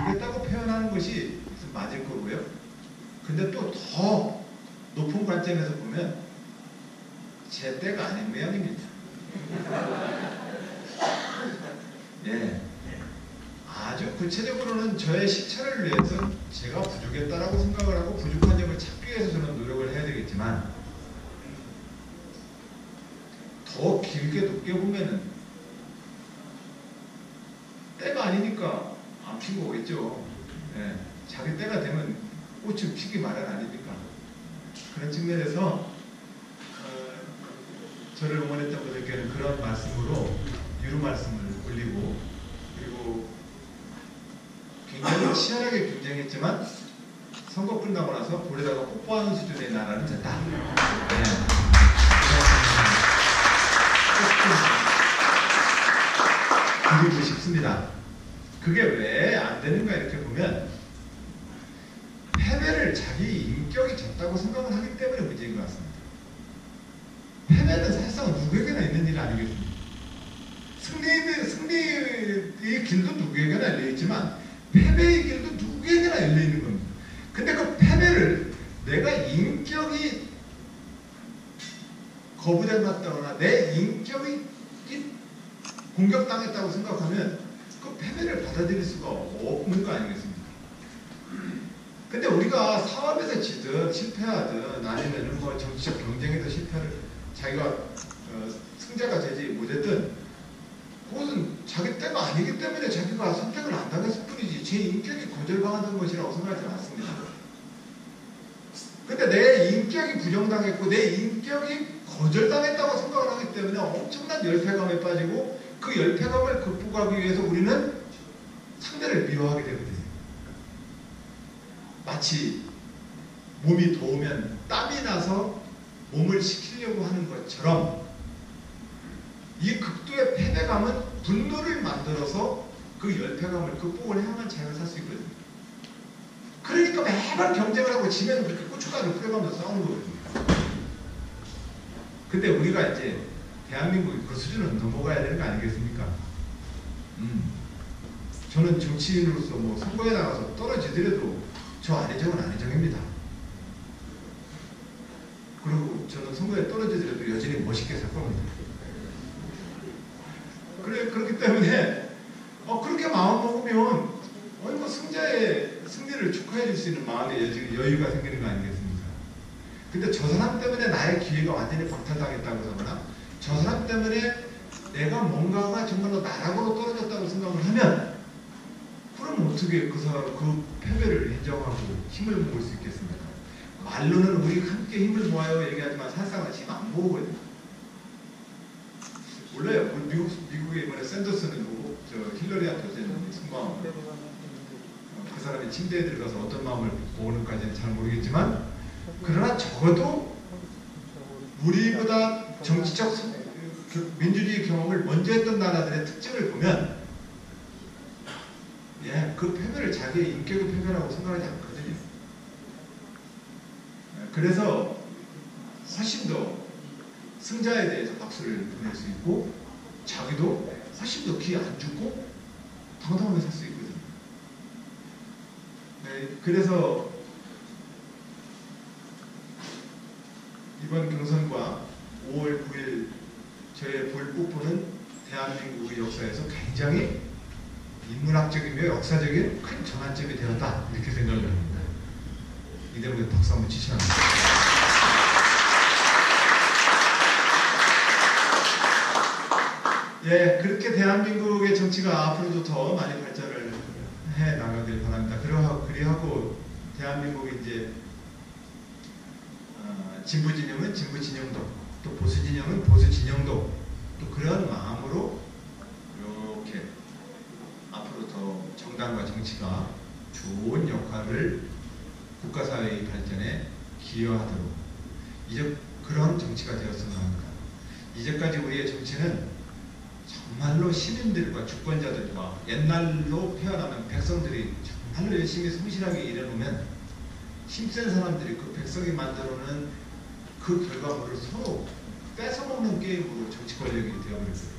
이겼다고 표현하는 것이 맞을 거고요. 근데 또 더 높은 관점에서 보면 제 때가 아닌 모양입니다. 예, 아주 구체적으로는 저의 실천을 위해서 제가 부족했다라고 생각을 하고 부족한 점을 찾기 위해서 저는 노력을 해야 되겠지만 더 길게 높게 보면은 때가 아니니까 안 핀 거겠죠. 예, 자기 때가 되면 꽃은 피기 마련 아닙니까? 그런 측면에서 저를 응원했던 분들께는 그런 말씀으로 유로 말씀을 올리고, 그리고 굉장히 치열하게 경쟁했지만 선거 끝나고 나서 볼에다가 뽀뽀하는 수준의 나라는 됐다. 네. 드리고 싶습니다. 그게 왜 안 되는가 이렇게 보면 패배를 자기 인격이 졌다고 생각을 하기 때문에 문제인 것 같습니다. 패배는 사실상 누구에게나 있는 일 아니겠습니까? 승리의 길도 누구에게나 열려있지만 패배의 길도 누구에게나 열려있는 겁니다. 근데 그 패배를 내가 인격이 거부당했다거나 내 인격이 공격당했다고 생각하면 그 패배를 받아들일 수가 없는 거 아니겠습니까? 근데 우리가 사업에서 지든 실패하든 아니면 뭐 정치적 경쟁에서 실패를 자기가 승자가 되지 못했든 그것은 자기 때가 아니기 때문에 자기가 선택을 안 당했을 뿐이지 제 인격이 거절당하는 것이라고 생각하지 않습니다. 근데 내 인격이 부정당했고 내 인격이 거절당했다고 생각을 하기 때문에 엄청난 열패감에 빠지고 그 열패감을 극복하기 위해서 우리는 상대를 미워하게 되거든요. 마치 몸이 더우면 땀이 나서 몸을 식히려고 하는 것처럼 이 극도의 패배감은 분노를 만들어서 그 열패감을 극복을 해야만 자기가 살 수 있거든요. 그러니까 매번 경쟁을 하고 지면 그렇게 고춧가루 뿌려가면서 싸우는 거거든요. 근데 우리가 이제 대한민국이 그 수준은 넘어가야 되는 거 아니겠습니까? 저는 정치인으로서 뭐 선거에 나가서 떨어지더라도 저 안희정은 안희정입니다. 그리고 저는 선거에 떨어지더라도 여전히 멋있게 살 겁니다. 그렇기 때문에 그렇게 마음 먹으면 뭐 승자의 승리를 축하해 줄 수 있는 마음의 여유가 생기는 거 아니겠습니까? 근데 저 사람 때문에 나의 기회가 완전히 박탈당했다고 하거나 저 사람 때문에 내가 뭔가가 정말로 나락으로 떨어졌다고 생각을 하면 그럼 어떻게 그 사람 그 패배를 인정하고 힘을 모을 수 있겠습니까? 말로는 우리 함께 힘을 모아요 얘기하지만 사실상은 힘 안 모으거든요. 몰라요. 미국에 이번에 샌더슨을 보고 힐러리한테 선거하고 그 사람이 침대에 들어가서 어떤 마음을 모으는까지는 잘 모르겠지만 그러나 적어도 우리보다 정치적 민주주의 경험을 먼저 했던 나라들의 특징을 보면 그 패배를 자기의 인격의 패배라고 생각하지 않거든요. 그래서 훨씬 더 승자에 대해서 박수를 보낼 수 있고 자기도 훨씬 더 기회 안 주고 당당하게 살 수 있거든요. 그래서 이번 경선과 5월 9일 저의 뽀뽀는 대한민국의 역사에서 굉장히 인문학적이며 역사적인 큰 전환점이 되었다 이렇게 생각을 합니다. 이 대목에 박수 한번 치셔야 합니다. 그렇게 대한민국의 정치가 앞으로도 더 많이 발전을 해 나가길 바랍니다. 그리하고 대한민국이 이제 진보 진영은 진보 진영도 또 보수 진영은 보수 진영도 또 그런 마음으로 이렇게 앞으로 더 정당과 정치가 좋은 역할을 국가사회의 발전에 기여하도록 이제 그런 정치가 되었으면 합니다. 이제까지 우리의 정치는 정말로 시민들과 주권자들과 옛날로 표현하면 백성들이 정말로 열심히 성실하게 일해놓으면 힘센 사람들이 그 백성이 만들어놓은 그 결과물을 서로 뺏어먹는 게임으로 정치 권력이 되어버렸어요.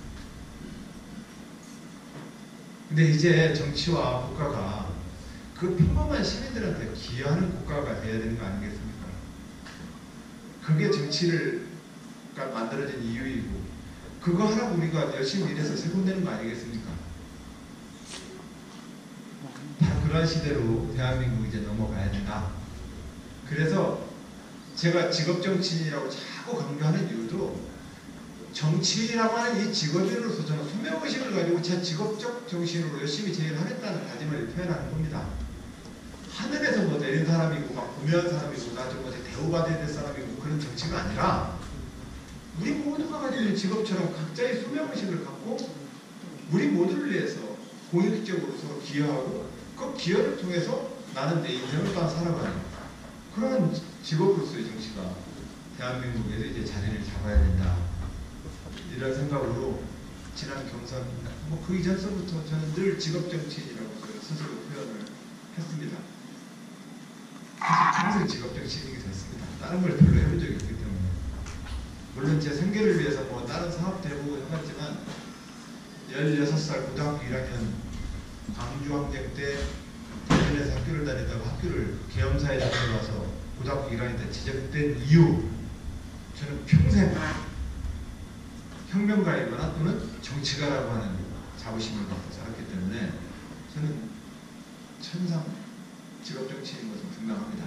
근데 이제 정치와 국가가 그 평범한 시민들한테 기여하는 국가가 돼야 되는 거 아니겠습니까? 그게 정치가 만들어진 이유이고, 그거 하라고 우리가 열심히 일해서 세분되는 거 아니겠습니까? 바로 그런 시대로 대한민국이 이제 넘어가야 된다. 그래서 제가 직업정치인이라고 자꾸 강조하는 이유도, 정치인이라고 하는 이 직업인으로서 저는 소명의식을 가지고 제 직업적 정신으로 열심히 제 일을 하겠다는 다짐을 표현하는 겁니다. 하늘에서 뭐 내린 사람이고 막 구매한 사람이고 나 좀 어디 대우받아야 될 사람이고 그런 정치가 아니라, 우리 모두가 가지고 있는 직업처럼 각자의 소명의식을 갖고 우리 모두를 위해서 공익적으로 서로 기여하고, 그 기여를 통해서 나는 내 인생을 또 살아가는 그런 직업으로서의 정치가 대한민국에서 이제 자리를 잡아야 된다. 이런 생각으로 지난 경선, 뭐 그 이전서부터 저는 늘 직업정치인이라고 스스로 표현을 했습니다. 사실 평생 직업정치인이 됐습니다. 다른 걸 별로 해본 적이 없기 때문에. 물론 제 생계를 위해서 뭐 다른 사업도 해보고 해봤지만, 16살 고등학교 1학년 광주항쟁 때 대전에서 학교를 다니다가 학교를 계엄사에 잡혀가서 고등학교 1학년 때 지적된 이후, 저는 평생 혁명가이거나 또는 정치가라고 하는 자부심을 갖고 살았기 때문에 저는 천상 직업정치인 것은 분명합니다.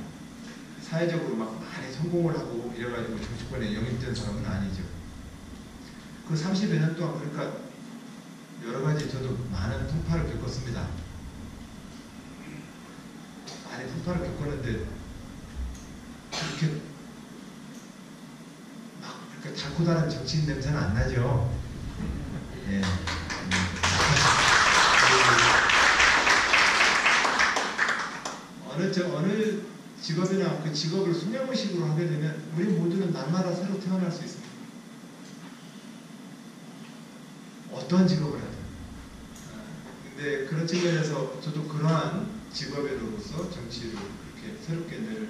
사회적으로 막 많이 성공을 하고 이래가지고 정치권에 영입된 사람은 아니죠. 그 30여 년 동안 그러니까 여러 가지 저도 많은 풍파를 겪었습니다. 많이 풍파를 겪었는데 그렇게 그러니까 달코다른 정치인 냄새는 안 나죠. 예. 어느 직업이나 그 직업을 소명의식으로 하게 되면 우리 모두는 날마다 새로 태어날 수 있습니다. 어떤 직업을 하든. 근데 그런 측면에서 저도 그러한 직업인으로서 정치를 그렇게 새롭게 늘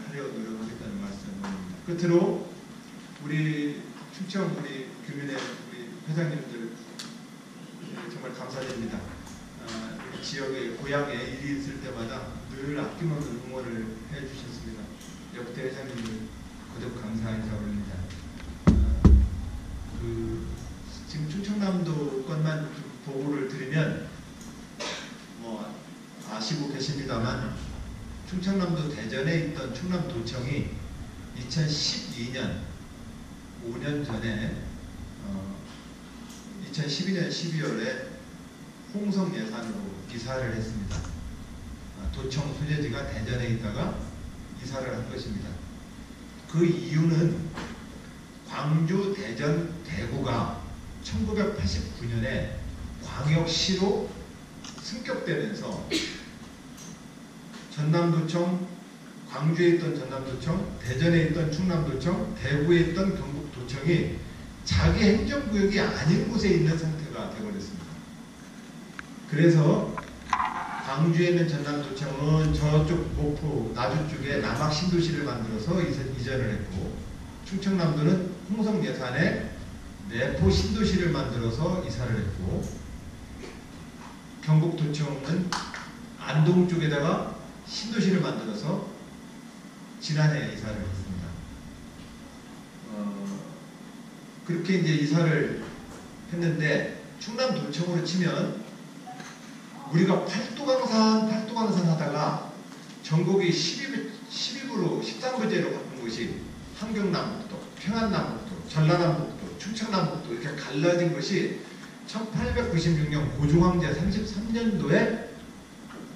하려 노력하겠다는 말씀입니다. 끝으로 우리 충청 우리 규민의 우리 회장님들 정말 감사드립니다. 지역의 고향에 일이 있을 때마다 늘 아낌없는 응원을 해주셨습니다. 역대 회장님들 거듭 감사 인사 올립니다. 지금 충청남도 것만 보고를 드리면 뭐 아시고 계십니다만, 충청남도 대전에 있던 충남도청이 2012년 5년 전에 2012년 12월에 홍성 예산으로 이사를 했습니다. 도청 소재지가 대전에 있다가 이사를 한 것입니다. 그 이유는 광주, 대전, 대구가 1989년에 광역시로 승격되면서 전남도청, 광주에 있던 전남도청, 대전에 있던 충남도청, 대구에 있던 경북도청이 자기 행정구역이 아닌 곳에 있는 상태가 되어버렸습니다. 그래서 광주에 있는 전남도청은 저쪽 목포, 나주 쪽에 남학 신도시를 만들어서 이전을 했고, 충청남도는 홍성 예산에 내포 신도시를 만들어서 이사를 했고, 경북도청은 안동 쪽에다가 신도시를 만들어서 지난해 이사를 했습니다. 그렇게 이제 이사를 했는데, 충남도청으로 치면 우리가 팔도강산 하다가 전국이 10입으로 13부제로 바꾼 것이 함경남북도, 평안남북도, 전라남북도, 충청남북도 이렇게 갈라진 것이 1896년 고종황제 33년도에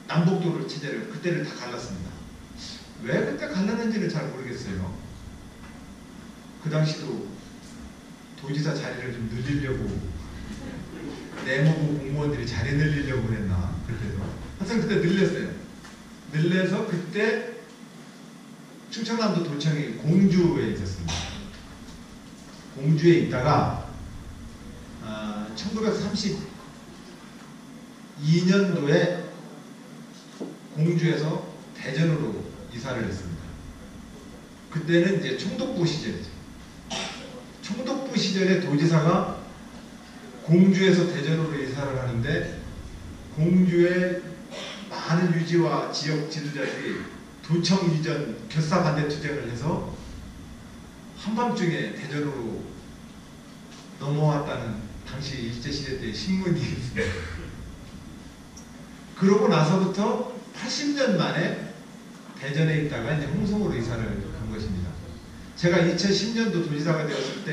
남북도로 체제를 그때를 다 갈랐습니다. 왜 그때 갈랐는지는 잘 모르겠어요. 그 당시도 도지사 자리를 좀 늘리려고 내무부 공무원들이 자리 늘리려고 그랬나, 그때도 하여튼 그때 늘렸어요. 늘려서 그때 충청남도 도청이 공주에 있었습니다. 공주에 있다가 1932년도에 공주에서 대전으로 이사를 했습니다. 그때는 이제 총독부 시절이죠. 총독부 시절에 도지사가 공주에서 대전으로 이사를 하는데, 공주에 많은 유지와 지역 지도자들이 도청 이전 결사 반대 투쟁을 해서 한밤중에 대전으로 넘어왔다는 당시 일제시대 때 신문이 있어요. 그러고 나서부터 80년 만에 대전에 있다가 이제 홍성으로 이사를 간 것입니다. 제가 2010년도 도지사가 되었을 때